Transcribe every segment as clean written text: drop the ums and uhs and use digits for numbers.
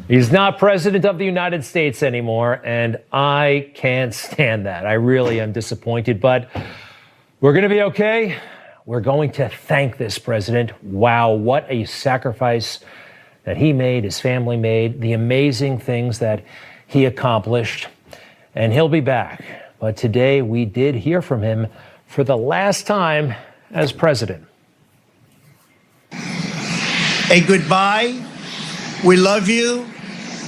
He's not president of the United States anymore, and I can't stand that. I really am disappointed, but we're going to be okay. We're going to thank this president. Wow, what a sacrifice that he made, his family made, the amazing things that he accomplished, and he'll be back. But today we did hear from him for the last time as president. A goodbye. We love you.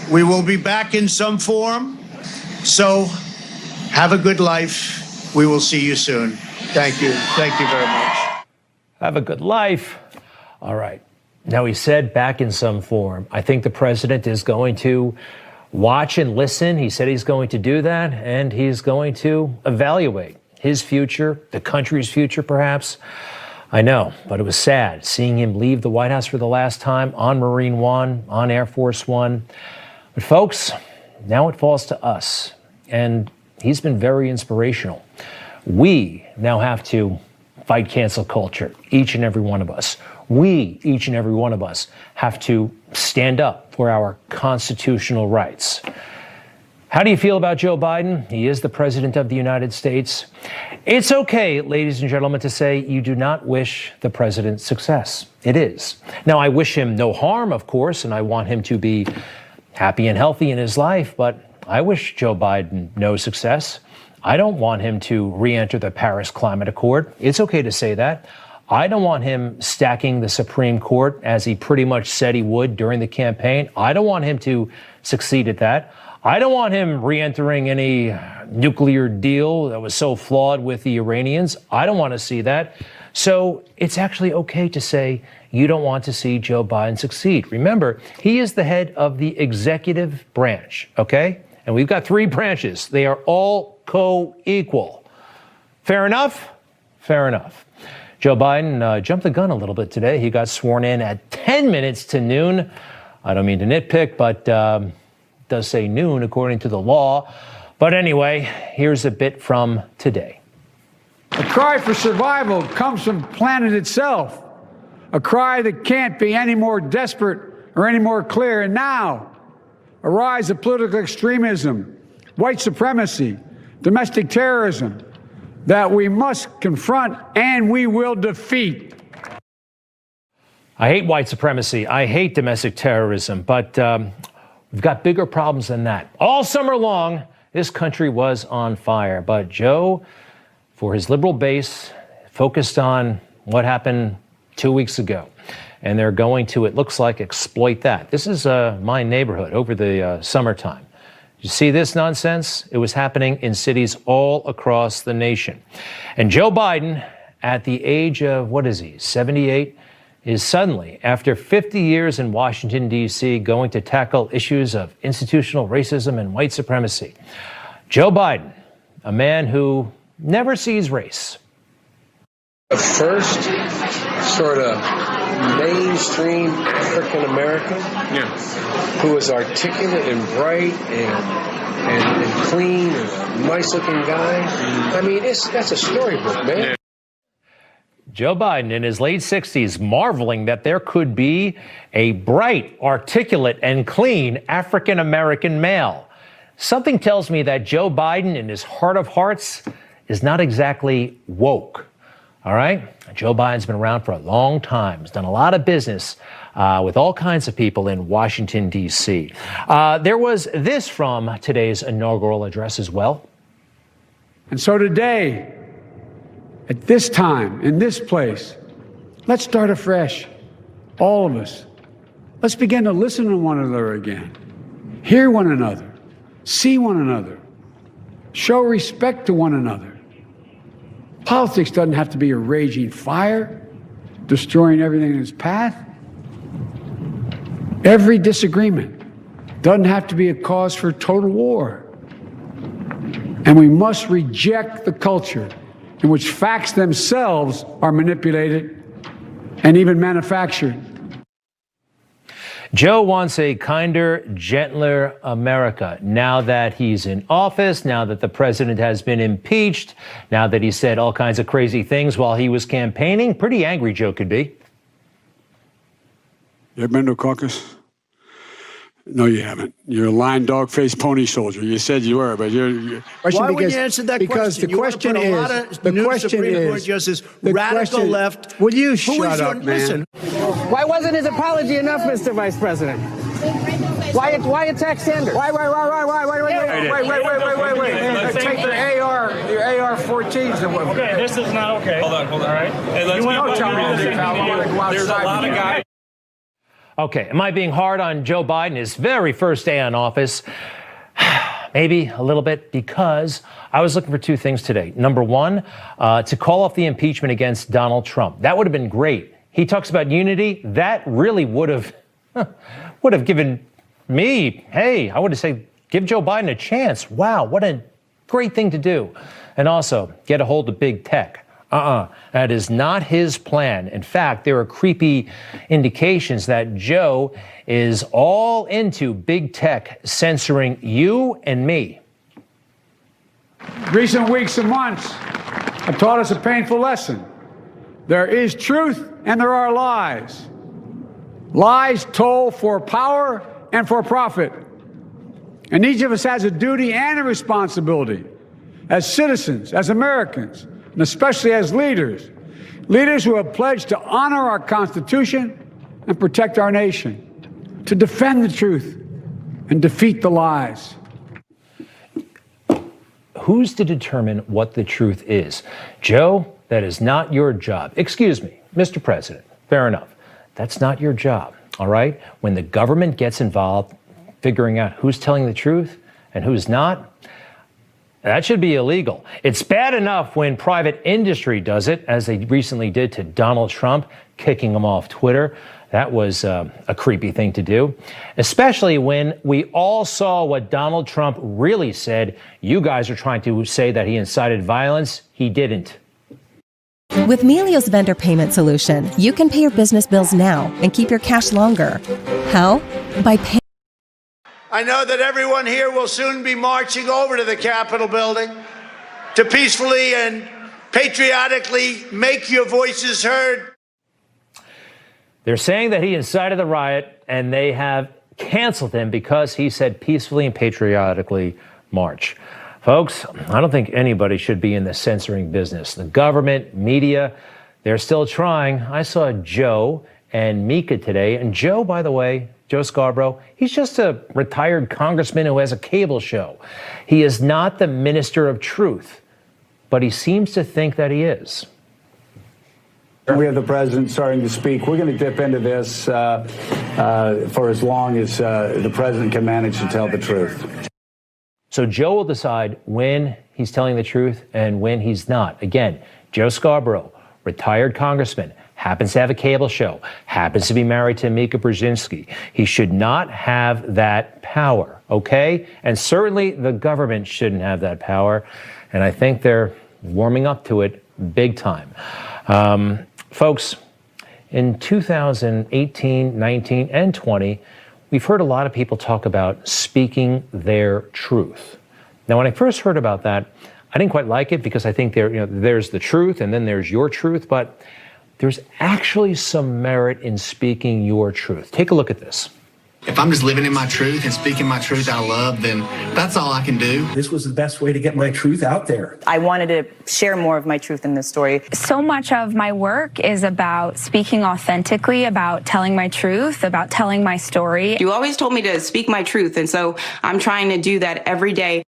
We will be back in some form. So have a good life. We will see you soon. Thank you. Thank you very much. Have a good life. All right. Now, he said back in some form. I think the president is going to watch and listen. He said he's going to do that, and he's going to evaluate his future, the country's future, perhaps. I know, but it was sad seeing him leave the White House for the last time on Marine One, on Air Force One. But folks, now it falls to us, and he's been very inspirational. We now have to fight cancel culture, each and every one of us. We, each and every one of us, have to stand up for our constitutional rights. How do you feel about Joe Biden? He is the president of the United States. It's okay, ladies and gentlemen, to say you do not wish the president success. It is. Now, I wish him no harm, of course, and I want him to be happy and healthy in his life, but I wish Joe Biden no success. I don't want him to re-enter the Paris Climate Accord. It's okay to say that. I don't want him stacking the Supreme Court as he pretty much said he would during the campaign. I don't want him to succeed at that. I don't want him re-entering any nuclear deal that was so flawed with the Iranians. I don't want to see that. So it's actually okay to say you don't want to see Joe Biden succeed. Remember, he is the head of the executive branch, okay? And we've got three branches. They are all co-equal. Fair enough? Fair enough. Joe Biden jumped the gun a little bit today. He got sworn in at 10 minutes to noon. I don't mean to nitpick, but does say noon according to the law. But anyway, here's a bit from today. A cry for survival comes from the planet itself. A cry that can't be any more desperate or any more clear. And now, a rise of political extremism, white supremacy, domestic terrorism that we must confront and we will defeat. I hate white supremacy. I hate domestic terrorism, but we've got bigger problems than that. All summer long, this country was on fire. But Joe, for his liberal base, focused on what happened 2 weeks ago. And they're going to, it looks like, exploit that. This is my neighborhood over the summertime. You see this nonsense? It was happening in cities all across the nation. And Joe Biden, at the age of, 78, is suddenly, after 50 years in Washington, D.C., going to tackle issues of institutional racism and white supremacy. Joe Biden, a man who never sees race. The first sort of mainstream African American who is articulate and bright and clean and a nice looking guy. I mean, that's a storybook, man. Joe Biden in his late 60s marveling that there could be a bright, articulate, and clean African American male. Something tells me that Joe Biden, in his heart of hearts, is not exactly woke. All right? Joe Biden's been around for a long time. He's done a lot of business with all kinds of people in Washington, D.C. There was this from today's inaugural address as well. And so today, at this time, in this place, let's start afresh, all of us. Let's begin to listen to one another again, hear one another, see one another, show respect to one another. Politics doesn't have to be a raging fire, destroying everything in its path. Every disagreement doesn't have to be a cause for total war. And we must reject the culture in which facts themselves are manipulated and even manufactured. Joe wants a kinder, gentler America. Now that he's in office, now that the president has been impeached, now that he said all kinds of crazy things while he was campaigning, pretty angry Joe could be. You ever been to a caucus? No, you haven't. You're a lying dog-faced pony soldier. You said you were, but you're. Why would you answer that because question? the question is, a lot of new Supreme Court justice, radical left. Will you shut up, man? Listen. Why wasn't his apology enough, Mr. Vice President? Why attack Sanders? Wait. Take your AR-14s and what? Okay, this is not okay. Hold on. All right. Hey, let's There's a lot of guys. Okay, am I being hard on Joe Biden his very first day in office? Maybe a little bit, because I was looking for two things today. Number one, to call off the impeachment against Donald Trump. That would have been great. He talks about unity. That really would have given me, hey, I would have said, give Joe Biden a chance. Wow, what a great thing to do. And also, get a hold of big tech. That is not his plan. In fact, there are creepy indications that Joe is all into big tech censoring you and me. Recent weeks and months have taught us a painful lesson. There is truth and there are lies. Lies told for power and for profit. And each of us has a duty and a responsibility as citizens, as Americans, and especially as leaders who have pledged to honor our Constitution and protect our nation, to defend the truth and defeat the lies. Who's to determine what the truth is? Joe, that is not your job. Excuse me, Mr. President, fair enough. That's not your job, all right? When the government gets involved figuring out who's telling the truth and who's not, that should be illegal. It's bad enough when private industry does it, as they recently did to Donald Trump, kicking him off Twitter. That was a creepy thing to do, especially when we all saw what Donald Trump really said. You guys are trying to say that he incited violence. He didn't. With Melio's vendor payment solution, you can pay your business bills now and keep your cash longer. How? By paying. I know that everyone here will soon be marching over to the Capitol building to peacefully and patriotically make your voices heard. They're saying that he incited the riot, and they have canceled him because he said peacefully and patriotically march. Folks, I don't think anybody should be in the censoring business. The government, media, they're still trying. I saw Joe and Mika today, and Joe, by the way, Joe Scarborough, he's just a retired congressman who has a cable show. He is not the minister of truth, but he seems to think that he is. We have the president starting to speak. We're going to dip into this for as long as the president can manage to tell the truth. So Joe will decide when he's telling the truth and when he's not. Again, Joe Scarborough, retired congressman, happens to have a cable show, happens to be married to Mika Brzezinski. He should not have that power, okay? And certainly the government shouldn't have that power. And I think they're warming up to it big time. Folks, in 2018, 19, and 20, we've heard a lot of people talk about speaking their truth. Now, when I first heard about that, I didn't quite like it because I think there's the truth and then there's your truth, but there's actually some merit in speaking your truth. Take a look at this. If I'm just living in my truth and speaking my truth out of love, then that's all I can do. This was the best way to get my truth out there. I wanted to share more of my truth in this story. So much of my work is about speaking authentically, about telling my truth, about telling my story. You always told me to speak my truth, and so I'm trying to do that every day.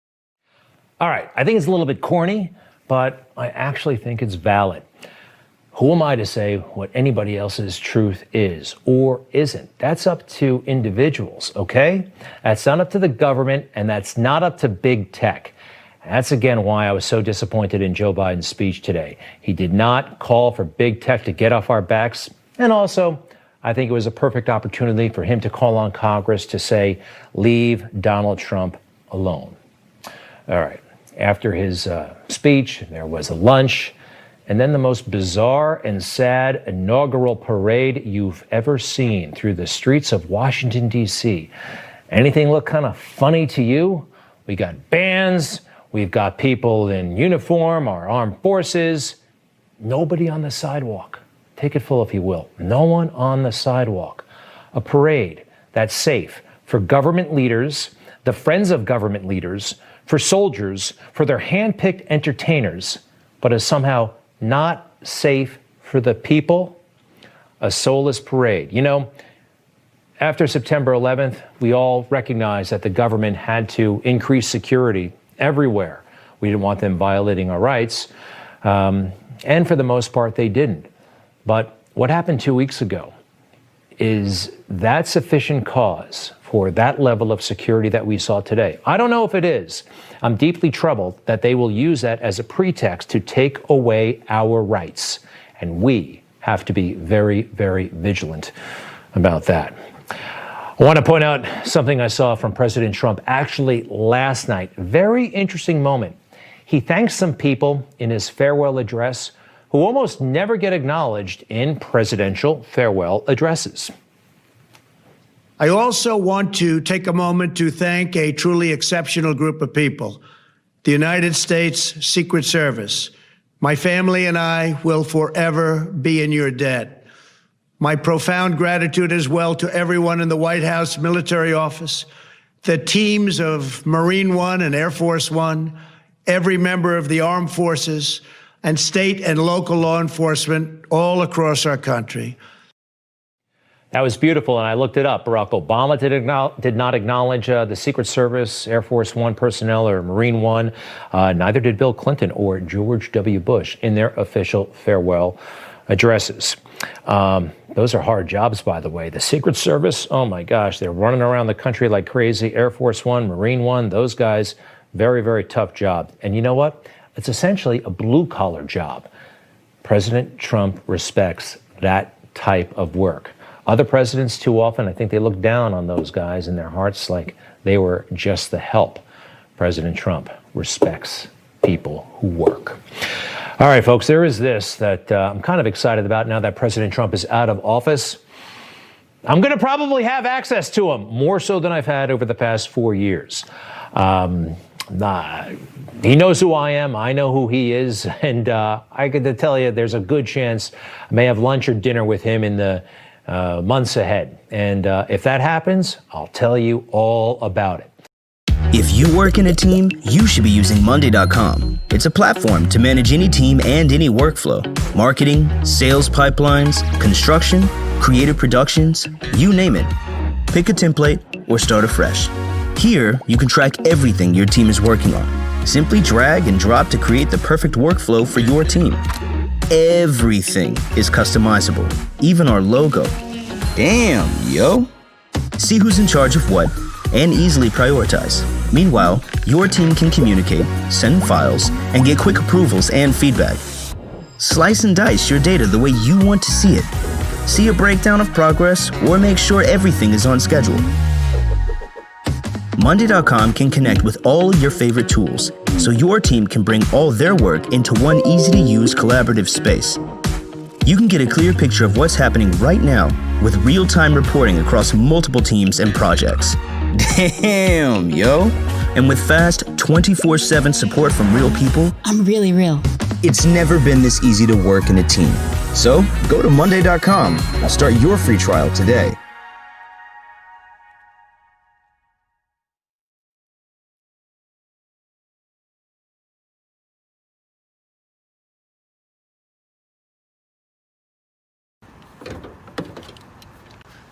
All right, I think it's a little bit corny, but I actually think it's valid. Who am I to say what anybody else's truth is or isn't? That's up to individuals, okay? That's not up to the government, and that's not up to big tech. That's, again, why I was so disappointed in Joe Biden's speech today. He did not call for big tech to get off our backs. And also, I think it was a perfect opportunity for him to call on Congress to say, leave Donald Trump alone. All right. After his speech, there was a lunch. And then the most bizarre and sad inaugural parade you've ever seen through the streets of Washington, D.C. Anything look kind of funny to you? We got bands, we've got people in uniform, our armed forces. Nobody on the sidewalk. Take it full if you will. No one on the sidewalk. A parade that's safe, for government leaders, the friends of government leaders, for soldiers, for their hand-picked entertainers, but is somehow not safe for the people? A soulless parade. You know, after September 11th, we all recognized that the government had to increase security everywhere. We didn't want them violating our rights. And for the most part, they didn't. But what happened 2 weeks ago, is that sufficient cause for that level of security that we saw today? I don't know if it is. I'm deeply troubled that they will use that as a pretext to take away our rights. And we have to be very, very vigilant about that. I want to point out something I saw from President Trump actually last night. Very interesting moment. He thanked some people in his farewell address who almost never get acknowledged in presidential farewell addresses. I also want to take a moment to thank a truly exceptional group of people, the United States Secret Service. My family and I will forever be in your debt. My profound gratitude as well to everyone in the White House Military Office, the teams of Marine One and Air Force One, every member of the armed forces, and state and local law enforcement all across our country. That was beautiful, and I looked it up. Barack Obama did not acknowledge the Secret Service, Air Force One personnel, or Marine One. Neither did Bill Clinton or George W. Bush in their official farewell addresses. Those are hard jobs, by the way. The Secret Service, oh my gosh, they're running around the country like crazy. Air Force One, Marine One, those guys, very, very tough job. And you know what? It's essentially a blue-collar job. President Trump respects that type of work. Other presidents, too often, I think they look down on those guys in their hearts like they were just the help. President Trump respects people who work. All right, folks, there is this that I'm kind of excited about now that President Trump is out of office. I'm going to probably have access to him, more so than I've had over the past 4 years. He knows who I am. I know who he is. And I could tell you there's a good chance I may have lunch or dinner with him in the months ahead. And if that happens, I'll tell you all about it. If you work in a team, you should be using Monday.com. It's a platform to manage any team and any workflow. Marketing, sales pipelines, construction, creative productions, you name it. Pick a template or start afresh. Here, you can track everything your team is working on. Simply drag and drop to create the perfect workflow for your team. Everything is customizable, even our logo. Damn, yo! See who's in charge of what and easily prioritize. Meanwhile, your team can communicate, send files, and get quick approvals and feedback. Slice and dice your data the way you want to see it. See a breakdown of progress or make sure everything is on schedule. Monday.com can connect with all of your favorite tools, so your team can bring all their work into one easy-to-use collaborative space. You can get a clear picture of what's happening right now with real-time reporting across multiple teams and projects. Damn, yo! And with fast, 24/7 support from real people, I'm really real. It's never been this easy to work in a team. So go to Monday.com and start your free trial today.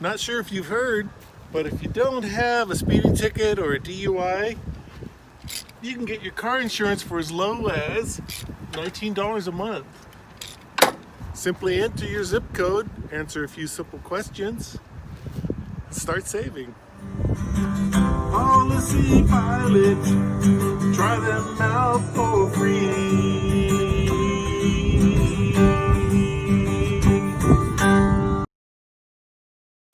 Not sure if you've heard, but if you don't have a speeding ticket or a DUI, you can get your car insurance for as low as $19 a month. Simply enter your zip code, answer a few simple questions, and start saving. Policy Pilot, try them out for free.